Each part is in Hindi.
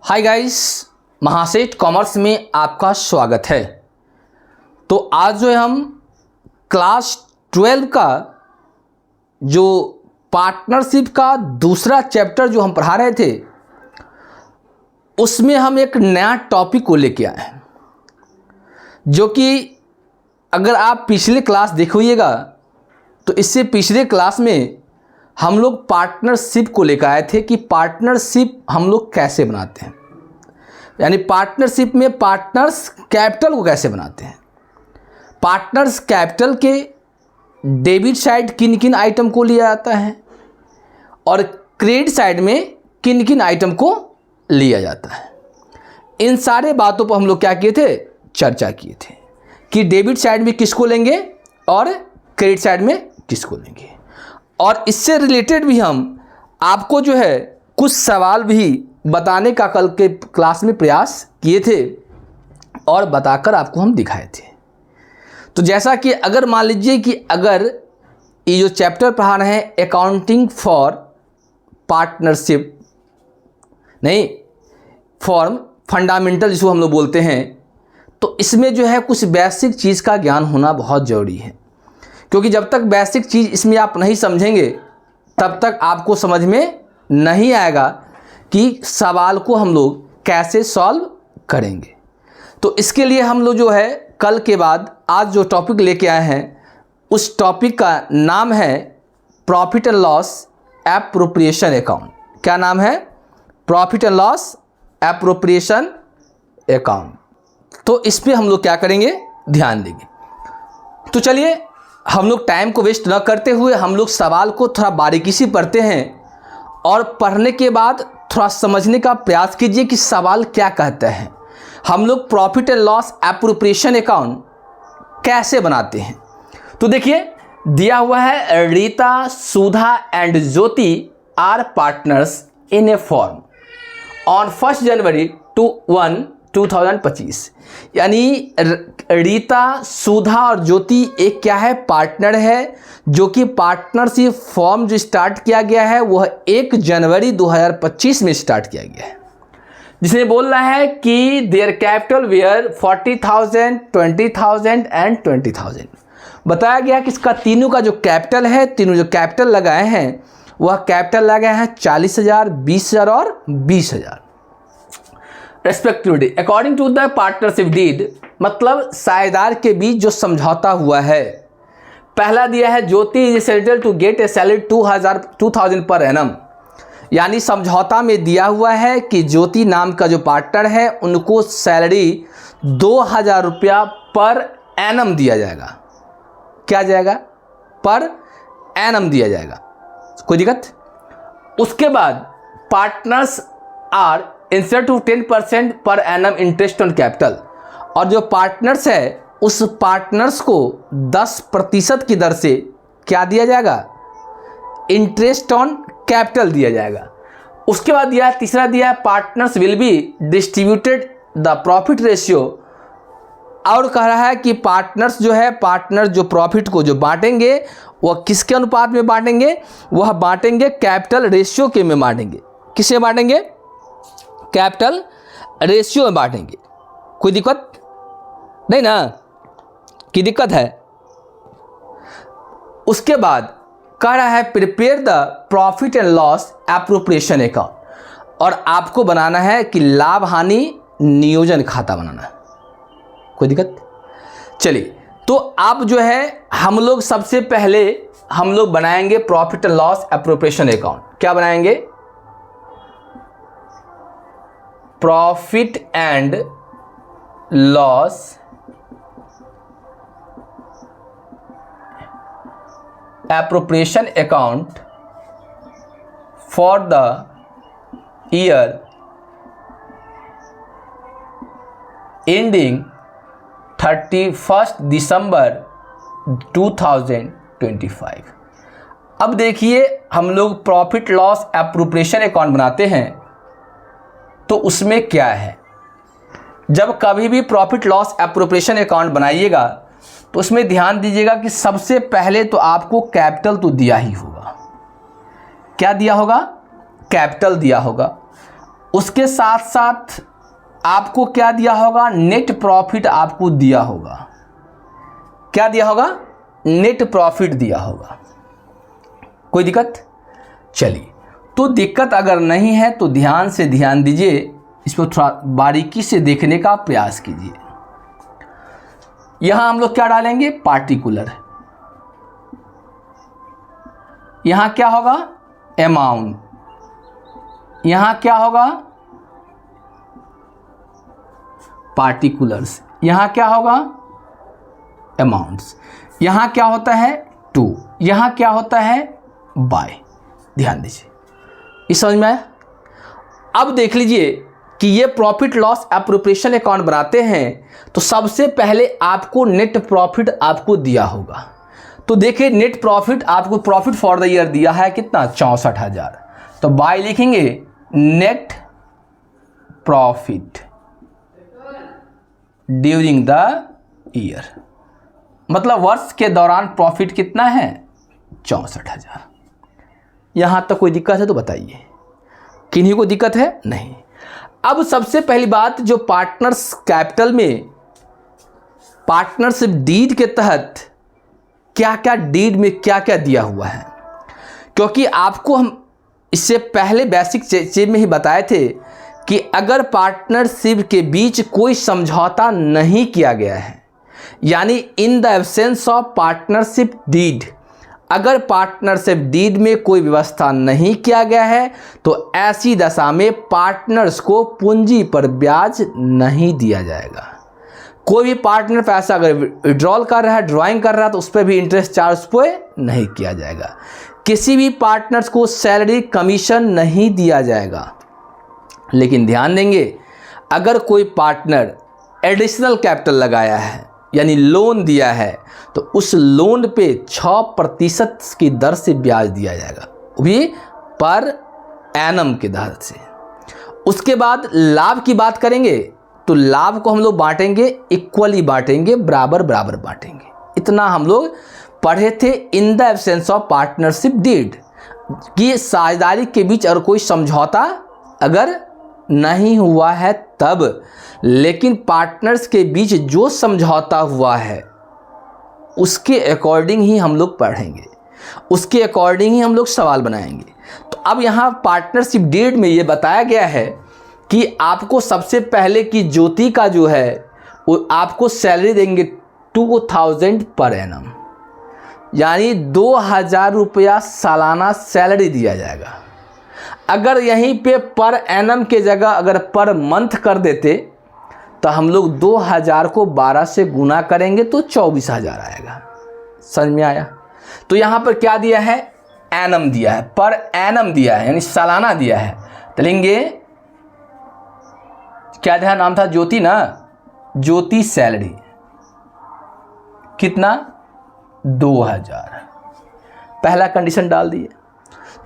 हाय गाइस, महासेठ कॉमर्स में आपका स्वागत है। तो आज जो है हम क्लास 12 का जो पार्टनरशिप का दूसरा चैप्टर जो हम पढ़ा रहे थे उसमें हम एक नया टॉपिक को लेके आए हैं, जो कि अगर आप पिछले क्लास देखिएगा तो इससे पिछले क्लास में हम लोग पार्टनरशिप को लेकर आए थे कि पार्टनरशिप हम लोग कैसे बनाते हैं, यानी पार्टनरशिप में पार्टनर्स कैपिटल को कैसे बनाते हैं। पार्टनर्स कैपिटल के डेबिट साइड किन किन आइटम को लिया जाता है और क्रेडिट साइड में किन किन आइटम को लिया जाता है। इन सारे बातों पर हम लोग क्या किए थे, चर्चा किए थे कि डेबिट साइड में किसको लेंगे और क्रेडिट साइड में किसको लेंगे। और इससे रिलेटेड भी हम आपको जो है कुछ सवाल भी बताने का कल के क्लास में प्रयास किए थे और बताकर आपको हम दिखाए थे। तो जैसा कि अगर मान लीजिए कि अगर ये जो चैप्टर पढ़ा रहे हैं अकाउंटिंग फॉर पार्टनरशिप नहीं फॉर्म फंडामेंटल जिसको हम लोग बोलते हैं, तो इसमें जो है कुछ बेसिक चीज़ का ज्ञान होना बहुत ज़रूरी है, क्योंकि जब तक बेसिक चीज़ इसमें आप नहीं समझेंगे तब तक आपको समझ में नहीं आएगा कि सवाल को हम लोग कैसे सॉल्व करेंगे। तो इसके लिए हम लोग जो है कल के बाद आज जो टॉपिक लेके आए हैं उस टॉपिक का नाम है profit and loss appropriation account. क्या नाम है? Profit and loss appropriation account. तो इस पर हम लोग क्या करेंगे, ध्यान देंगे। तो चलिए हम लोग टाइम को वेस्ट न करते हुए हम लोग सवाल को थोड़ा बारीकी से पढ़ते हैं और पढ़ने के बाद थोड़ा समझने का प्रयास कीजिए कि सवाल क्या कहता है। हम लोग profit and loss appropriation account कैसे बनाते हैं। तो देखिए दिया हुआ है Rita, Sudha and Jyoti are partners in a firm on 1 January 2025। यानी रीता, सुधा और ज्योति एक क्या है, पार्टनर है, जो कि पार्टनरशिप फॉर्म जो स्टार्ट किया गया है वह 1 जनवरी 2025 में स्टार्ट किया गया है, जिसमें बोल रहा है कि देयर कैपिटल वेयर 40,000, 20,000 एंड 20,000। बताया गया कि इसका तीनों का जो कैपिटल है, तीनों जो कैपिटल लगाए हैं वह कैपिटल लगाए हैं 40,000, 20,000 और 20,000 respectively according to the partnership deed. मतलब साझेदार के बीच जो समझौता हुआ है। पहला दिया है Jyoti is settle to get a salary 2,000 पर एनम। यानी समझौता में दिया हुआ है कि ज्योति नाम का जो पार्टनर है उनको सैलरी 2,000 रुपया पर एनम दिया जाएगा। क्या जाएगा? पर एनम दिया जाएगा। कोई दिक्कत? उसके बाद partners are instead to 10% per annum interest on capital. और जो पार्टनर्स है उस पार्टनर्स को 10% की दर से क्या दिया जाएगा, इंटरेस्ट ऑन कैपिटल दिया जाएगा। उसके बाद दिया तीसरा दिया है partners will be distributed the profit ratio. और कह रहा है कि पार्टनर्स जो है, पार्टनर्स जो प्रॉफिट को जो बांटेंगे वह किसके अनुपात में बांटेंगे, वह बांटेंगे कैपिटल रेशियो के में बांटेंगे। किसे बांटेंगे? कैपिटल रेशियो में बांटेंगे। कोई दिक्कत नहीं ना? की दिक्कत है? उसके बाद कह रहा है prepare the profit and loss appropriation account. और आपको बनाना है कि लाभ हानि नियोजन खाता बनाना है। कोई दिक्कत? चलिए तो आप जो है हम लोग सबसे पहले हम लोग बनाएंगे profit and loss appropriation account. क्या बनाएंगे? Profit and loss appropriation account for the year ending 31 दिसंबर 2025। अब देखिए हम लोग प्रॉफिट लॉस एप्रोप्रिएशन अकाउंट बनाते हैं तो उसमें क्या है, जब कभी भी प्रॉफिट लॉस एप्रोप्रिएशन अकाउंट बनाइएगा तो उसमें ध्यान दीजिएगा कि सबसे पहले तो आपको कैपिटल तो दिया ही होगा। क्या दिया होगा? कैपिटल दिया होगा। उसके साथ साथ आपको क्या दिया होगा, नेट प्रॉफिट आपको दिया होगा। क्या दिया होगा, नेट प्रॉफिट दिया होगा। कोई दिक्कत? चलिए, तो दिक्कत अगर नहीं है तो ध्यान से ध्यान दीजिए, इसको थोड़ा बारीकी से देखने का प्रयास कीजिए। यहां हम लोग क्या डालेंगे, पार्टिकुलर। यहां क्या होगा, अमाउंट। यहां क्या होगा, पार्टिकुलर्स। यहां क्या होगा, अमाउंट्स। यहां क्या होता है, टू। यहां क्या होता है, बाय। ध्यान दीजिए, इस समझ में आया? अब देख लीजिए कि ये प्रॉफिट लॉस एप्रोप्रिएशन अकाउंट बनाते हैं तो सबसे पहले आपको नेट प्रॉफिट आपको दिया होगा। तो देखिए, नेट प्रॉफिट आपको प्रॉफिट फॉर द ईयर दिया है कितना, 64,000। तो बाय लिखेंगे net profit during the year, मतलब वर्ष के दौरान प्रॉफिट कितना है, 64,000। यहां तक कोई दिक्कत है तो बताइए, किन्हीं को दिक्कत है? नहीं। अब सबसे पहली बात, जो पार्टनर्स कैपिटल में पार्टनरशिप डीड के तहत क्या क्या डीड में क्या क्या दिया हुआ है, क्योंकि आपको हम इससे पहले बेसिक चीज में ही बताए थे कि अगर पार्टनरशिप के बीच कोई समझौता नहीं किया गया है, यानी in the absence of partnership deed, अगर पार्टनरशिप डीड में कोई व्यवस्था नहीं किया गया है तो ऐसी दशा में पार्टनर्स को पूंजी पर ब्याज नहीं दिया जाएगा। कोई भी पार्टनर पैसा अगर विड्रॉल कर रहा है, ड्राइंग कर रहा है, तो उस पर भी इंटरेस्ट चार्ज पे नहीं किया जाएगा। किसी भी पार्टनर्स को सैलरी कमीशन नहीं दिया जाएगा। लेकिन ध्यान देंगे, अगर कोई पार्टनर एडिशनल कैपिटल लगाया है यानी लोन दिया है तो उस लोन पे 6% की दर से ब्याज दिया जाएगा, वो भी पर एनम के दर से। उसके बाद लाभ की बात करेंगे तो लाभ को हम लोग बांटेंगे, इक्वली बांटेंगे, बराबर बराबर बांटेंगे। इतना हम लोग पढ़े थे in the absence of partnership deed, कि साझेदारी के बीच और कोई समझौता अगर नहीं हुआ है तब। लेकिन पार्टनर्स के बीच जो समझौता हुआ है उसके अकॉर्डिंग ही हम लोग पढ़ेंगे, उसके अकॉर्डिंग ही हम लोग सवाल बनाएंगे। तो अब यहाँ पार्टनरशिप डीड में ये बताया गया है कि आपको सबसे पहले की ज्योति का जो है वो आपको सैलरी देंगे 2000 पर एनम, यानी 2000 रुपया सालाना सैलरी दिया जाएगा। अगर यहीं पे पर एनम के जगह अगर पर मंथ कर देते तो हम लोग 2000 को 12 से गुना करेंगे तो 24,000 आएगा। समझ में आया? तो यहाँ पर क्या दिया है, एनम दिया है, पर एनम दिया है, यानी सालाना दिया है। तो लेंगे क्या दिया, नाम था ज्योति ना, ज्योति सैलरी कितना, 2000। पहला कंडीशन डाल दिए।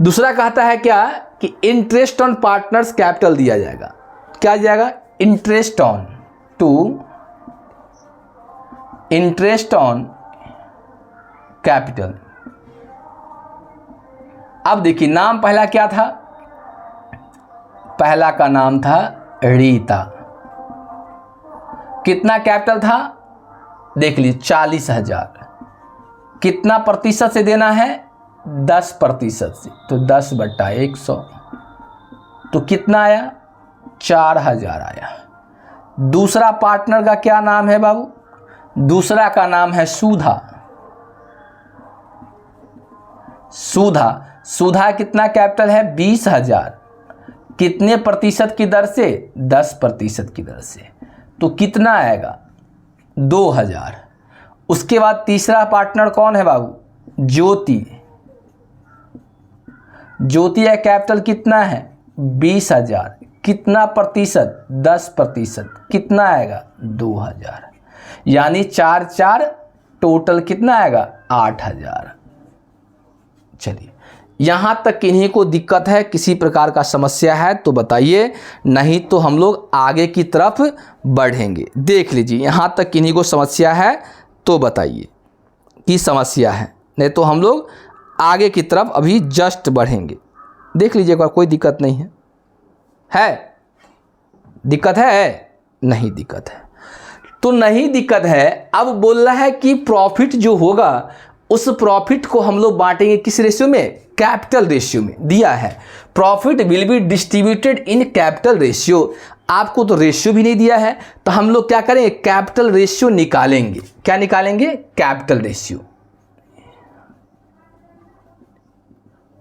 दूसरा कहता है क्या कि इंटरेस्ट ऑन पार्टनर्स कैपिटल दिया जाएगा। क्या दिया जाएगा, इंटरेस्ट ऑन कैपिटल। अब देखिए, नाम पहला क्या था, पहला का नाम था रीता। कितना कैपिटल था, देख लीजिए 40,000। कितना प्रतिशत से देना है, 10% से, तो 10/100, तो कितना आया, 4,000 आया। दूसरा पार्टनर का क्या नाम है बाबू, दूसरा का नाम है सुधा। सुधा कितना कैपिटल है, 20,000। कितने प्रतिशत की दर से, 10% की दर से, तो कितना आएगा, 2,000। उसके बाद तीसरा पार्टनर कौन है बाबू, ज्योति। ज्योति का कैपिटल कितना है, 20,000। कितना प्रतिशत, 10%, कितना आएगा, 2,000। यानी 4 टोटल कितना आएगा, 8,000। चलिए, यहाँ तक किन्हीं को दिक्कत है, किसी प्रकार का समस्या है तो बताइए, नहीं तो हम लोग आगे की तरफ बढ़ेंगे। देख लीजिए, यहाँ तक किन्हीं को समस्या है तो बताइए कि समस्या है, नहीं तो हम लोग आगे की तरफ अभी जस्ट बढ़ेंगे। देख लीजिए, कोई दिक्कत नहीं है? दिक्कत है? नहीं दिक्कत है। तो नहीं दिक्कत है। अब बोल रहा है कि प्रॉफिट जो होगा उस प्रॉफिट को हम लोग बांटेंगे किस रेशियो में? कैपिटल रेशियो में दिया है। Profit will be distributed in capital ratio. आपको तो रेशियो भी नहीं दिया है, तो हम लोग क्या करेंगे? कैपिटल रेशियो निकालेंगे। क्या निकालेंगे? Capital ratio.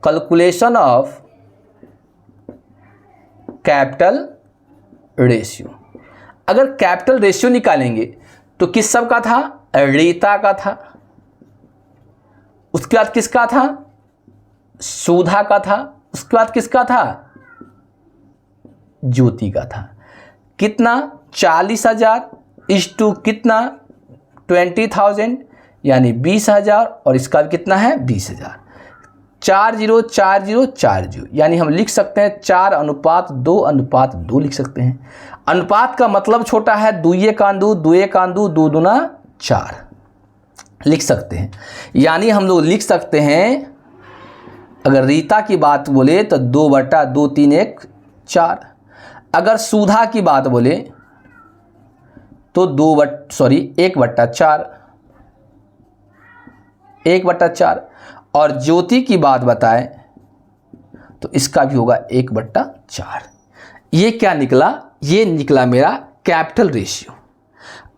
Calculation of capital ratio. अगर कैपिटल रेशियो निकालेंगे तो किस सब का था? रीता का था। उसके बाद किसका था? सुधा का था। उसके बाद किसका था? ज्योति का था। कितना? 40,000 इस टू कितना? 20,000 यानी 20,000, और इसका भी कितना है? 20,000। 40:40:40 यानी हम लिख सकते हैं 4:2:2 लिख सकते हैं। अनुपात का मतलब छोटा है, 2 2 दूना 4 लिख सकते हैं। यानी हम लोग लिख सकते हैं, अगर रीता की बात बोले तो 2/2 3 1 4। अगर सुधा की बात बोले तो 1/4 1/4। और ज्योति की बात बताएं तो इसका भी होगा 1/4। ये क्या निकला? ये निकला मेरा कैपिटल रेशियो।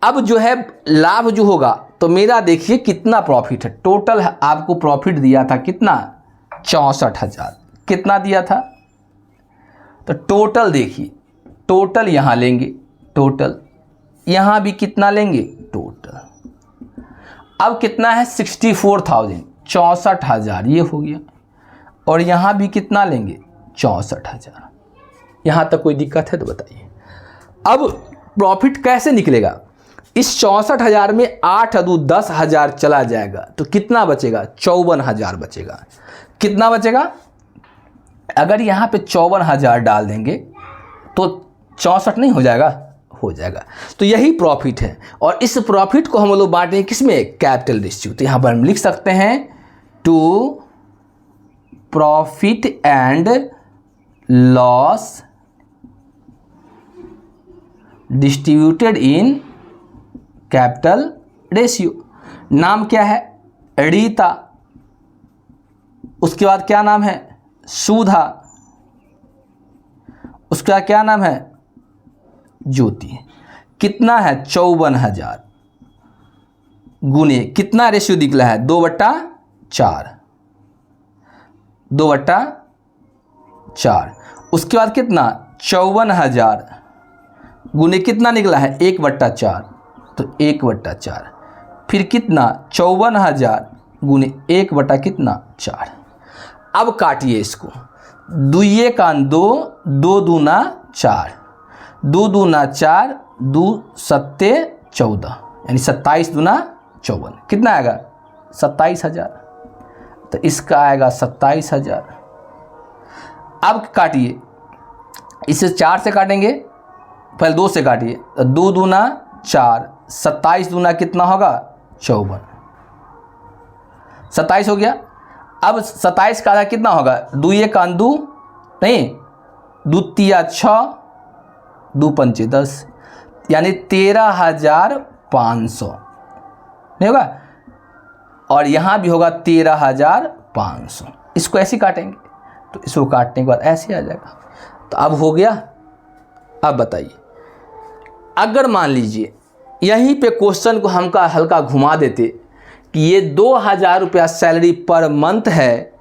अब जो है लाभ जो होगा, तो मेरा देखिए कितना प्रॉफिट है। टोटल आपको प्रॉफिट दिया था कितना? 64,000। कितना दिया था? तो टोटल देखिए, टोटल यहाँ लेंगे, टोटल यहाँ भी कितना लेंगे? टोटल अब कितना है? 64,000, 64,000 ये हो गया। और यहाँ भी कितना लेंगे? 64,000। यहाँ तक कोई दिक्कत है तो बताइए। अब प्रॉफिट कैसे निकलेगा? इस 64,000 में 8 2 10,000 चला जाएगा तो कितना बचेगा? 54,000 बचेगा। कितना बचेगा? अगर यहाँ पे 54,000 डाल देंगे तो 64 नहीं हो जाएगा? हो जाएगा। तो यही प्रॉफिट है, और इस प्रॉफिट को हम लोग बांटेंगे किसमें? Capital ratio. तो यहाँ पर हम लिख सकते हैं to profit and loss distributed in capital ratio. नाम क्या है? रीता। उसके बाद क्या नाम है? सुधा। उसका क्या नाम है? ज्योति। कितना है? 54,000 गुने कितना रेशियो निकला है? 2/4। 2/4। उसके बाद कितना? 54,000 गुने कितना निकला है? 1/4। तो 1/4। फिर कितना? 54,000 गुने 1 कितना? 4। अब काटिए इसको। 2 2 2 दूना 4, 2 दूना 4, 2 7 14 यानी 27 दूना 54। कितना आएगा? 27,000। तो इसका आएगा 27,000। अब काटिए, इसे 4 से काटेंगे, पहले 2 से काटिए। तो 2 दूना 4, 27 दूना कितना होगा? 54। 27 हो गया। अब 27 का आधा कितना होगा? 2 2 नहीं, 2 3 6, 2 5 10 यानी 13,500 नहीं होगा? और यहाँ भी होगा 13,500। इसको ऐसे काटेंगे तो इसको काटने के बाद ऐसे आ जाएगा। तो अब हो गया। अब बताइए, अगर मान लीजिए यहीं पे क्वेश्चन को हमका हल्का घुमा देते कि ये 2,000 रुपया सैलरी पर मंथ है,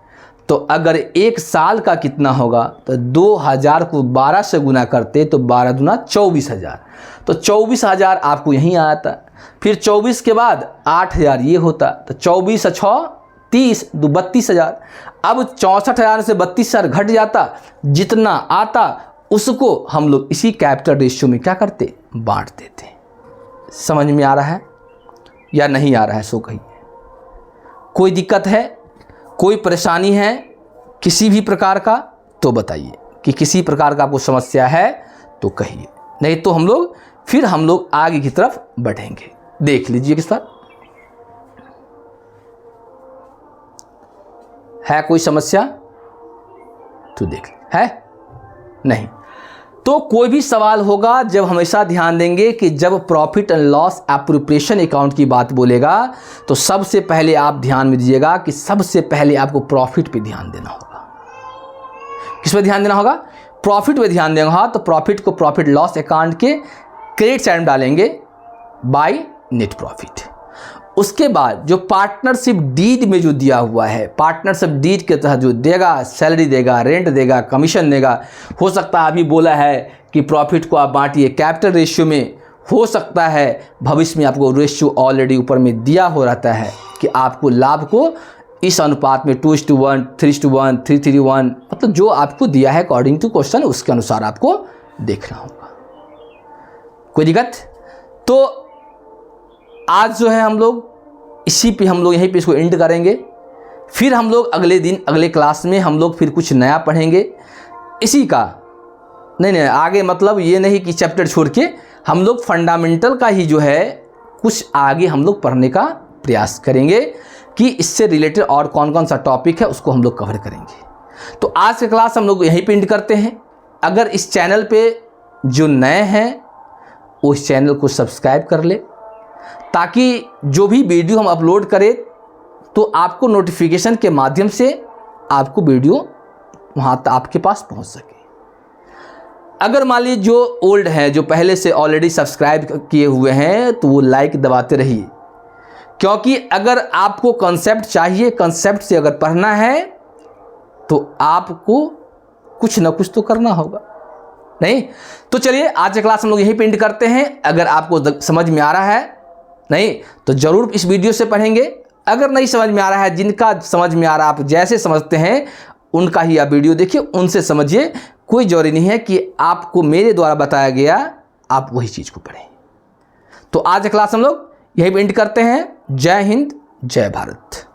तो अगर 1 साल का कितना होगा? तो 2,000 को 12 से गुना करते तो 12 दूना 24,000। तो 24,000 आपको यहीं आया था। फिर 24 के बाद 8,000 ये होता, तो 24 6 30 2 32,000। अब 64,000 से 32,000 घट जाता, जितना आता उसको हम लोग इसी कैपिटल रेशियो में क्या करते? बांट देते। समझ में आ रहा है या नहीं आ रहा है? सो कहिए। कोई दिक्कत है, कोई परेशानी है किसी भी प्रकार का तो बताइए, कि किसी प्रकार का आपको समस्या है तो कहिए, नहीं तो हम लोग आगे की तरफ बढ़ेंगे। देख लीजिए किस तरह है। कोई समस्या तो देख है? नहीं तो कोई भी सवाल होगा जब हमेशा ध्यान देंगे कि जब profit and loss appropriation account की बात बोलेगा तो सबसे पहले आप ध्यान में दीजिएगा कि सबसे पहले आपको प्रॉफिट पे ध्यान देना होगा। किस पे ध्यान देना होगा? प्रॉफिट पे ध्यान देना। तो प्रॉफिट को प्रॉफिट लॉस अकाउंट के क्रेडिट साइड में डालेंगे बाय नेट प्रॉफिट। उसके बाद जो पार्टनरशिप डीड में जो दिया हुआ है, पार्टनरशिप डीड के तहत जो देगा, सैलरी देगा, रेंट देगा, कमीशन देगा, हो सकता है अभी बोला है कि प्रॉफिट को आप बांटिए कैपिटल रेशियो में, हो सकता है भविष्य में आपको रेशियो ऑलरेडी ऊपर में दिया हो रहता है कि आपको लाभ को इस अनुपात में 2:1, 3:1, 3:1, मतलब जो आपको दिया है अकॉर्डिंग टू क्वेश्चन उसके अनुसार आपको देखना होगा। कोई दिक्कत? तो आज जो है हम लोग इसी पे यहीं पे इसको एंड करेंगे। फिर हम लोग अगले दिन अगले क्लास में हम लोग फिर कुछ नया पढ़ेंगे इसी का। नहीं आगे मतलब ये नहीं कि चैप्टर छोड़ के हम लोग फंडामेंटल का ही जो है कुछ आगे हम लोग पढ़ने का प्रयास करेंगे कि इससे रिलेटेड और कौन कौन सा टॉपिक है उसको हम लोग कवर करेंगे। तो आज का क्लास हम लोग यहीं पे एंड करते हैं। अगर इस चैनल पे जो नए हैं वो इस चैनल को सब्सक्राइब कर ले ताकि जो भी वीडियो हम अपलोड करें तो आपको नोटिफिकेशन के माध्यम से आपको वीडियो वहाँ तक आपके पास पहुँच सके। अगर मान लीजिए जो ओल्ड हैं, जो पहले से ऑलरेडी सब्सक्राइब किए हुए हैं, तो वो लाइक दबाते रहिए, क्योंकि अगर आपको कंसेप्ट चाहिए, कंसेप्ट से अगर पढ़ना है तो आपको कुछ ना कुछ तो करना होगा। नहीं तो चलिए आज का क्लास हम लोग यहीं पे एंड करते हैं। अगर आपको समझ में आ रहा है नहीं तो ज़रूर इस वीडियो से पढ़ेंगे। अगर नहीं समझ में आ रहा है, जिनका समझ में आ रहा है, आप जैसे समझते हैं उनका ही आप वीडियो देखिए, उनसे समझिए। कोई जरूरी नहीं है कि आपको मेरे द्वारा बताया गया आप वही चीज़ को पढ़ें। तो आज का क्लास हम लोग यहीं पे एंड करते हैं। जय हिंद, जय भारत।